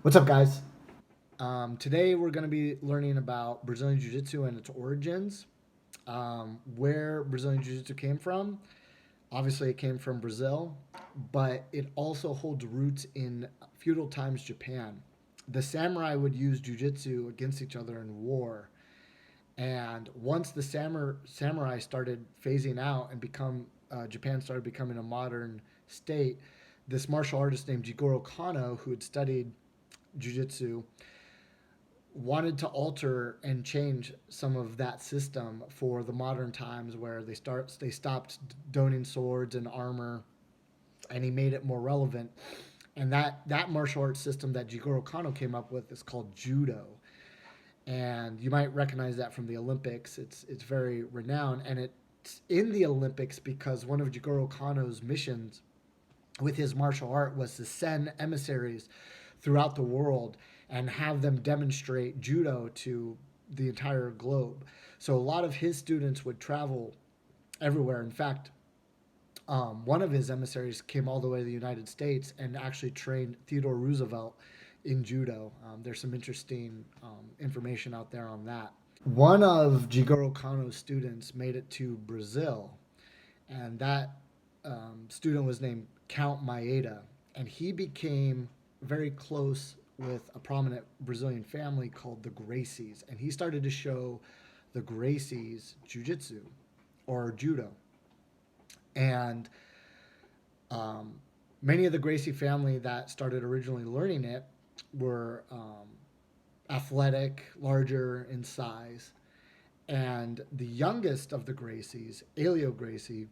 What's up, guys? Today we're going to be learning about Brazilian Jiu Jitsu and its origins, where Brazilian Jiu Jitsu came from. Obviously, it came from Brazil, but it also holds roots in feudal times Japan. The samurai would use Jiu Jitsu against each other in war. And once the samurai started phasing out and Japan started becoming a modern state, this martial artist named Jigoro Kano, who had studied jiu-jitsu, wanted to alter and change some of that system for the modern times where they stopped donning swords and armor, and he made it more relevant. And that martial arts system that Jigoro Kano came up with is called judo, and you might recognize that from the Olympics. It's very renowned, and it's in the Olympics because one of Jigoro Kano's missions with his martial art was to send emissaries throughout the world and have them demonstrate judo to the entire globe. So a lot of his students would travel everywhere. In fact, one of his emissaries came all the way to the United States and actually trained Theodore Roosevelt in judo. There's some interesting information out there on that. One of Jigoro Kano's students made it to Brazil, and that student was named Count Maeda, and he became very close with a prominent Brazilian family called the Gracies, and he started to show the Gracies jiu-jitsu or judo. And many of the Gracie family that started originally learning it were athletic, larger in size. And the youngest of the Gracies, Elio Gracie,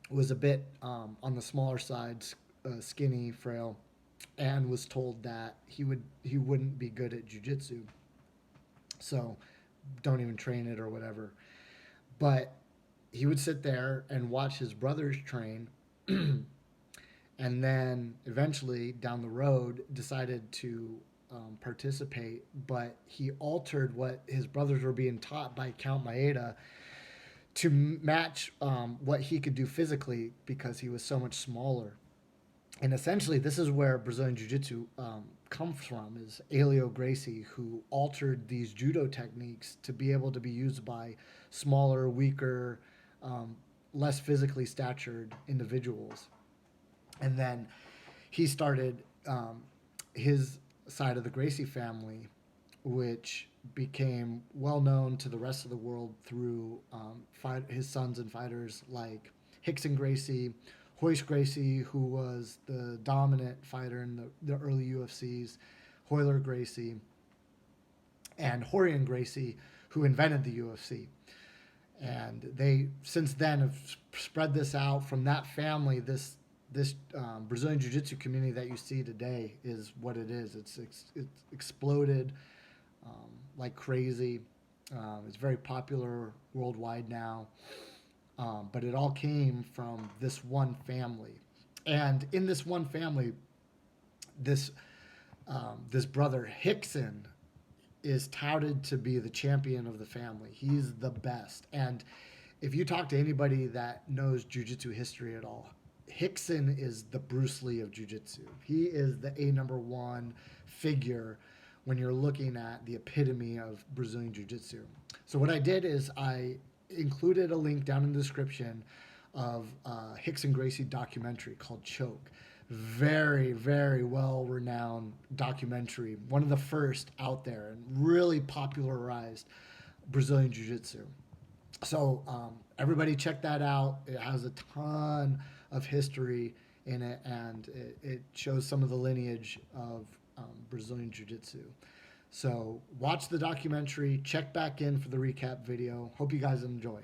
was a bit on the smaller side, skinny, frail, and was told that he wouldn't be good at jiu-jitsu. So don't even train it or whatever. But he would sit there and watch his brothers train, and then eventually down the road decided to participate, but he altered what his brothers were being taught by Count Maeda to match what he could do physically because he was so much smaller. And essentially, this is where Brazilian Jiu-Jitsu comes from, is Elio Gracie, who altered these judo techniques to be able to be used by smaller, weaker, less physically statured individuals. And then he started his side of the Gracie family, which became well known to the rest of the world through his sons and fighters like Rickson Gracie, Royce Gracie, who was the dominant fighter in the early UFCs, Royler Gracie, and Rorion Gracie, who invented the UFC. And they since then have spread this out from that family. This Brazilian Jiu-Jitsu community that you see today is what it is. It's exploded like crazy. It's very popular worldwide now. But it all came from this one family. And in this one family, this brother Rickson is touted to be the champion of the family. He's the best. And if you talk to anybody that knows jiu-jitsu history at all, Rickson is the Bruce Lee of jiu-jitsu. He is the #1 figure when you're looking at the epitome of Brazilian jiu-jitsu. So what I did is I included a link down in the description of Rickson Gracie documentary called Choke. Very, very well-renowned documentary. One of the first out there and really popularized Brazilian Jiu-Jitsu. So everybody check that out. It has a ton of history in it, and it shows some of the lineage of Brazilian Jiu-Jitsu. So watch the documentary, check back in for the recap video. Hope you guys enjoy.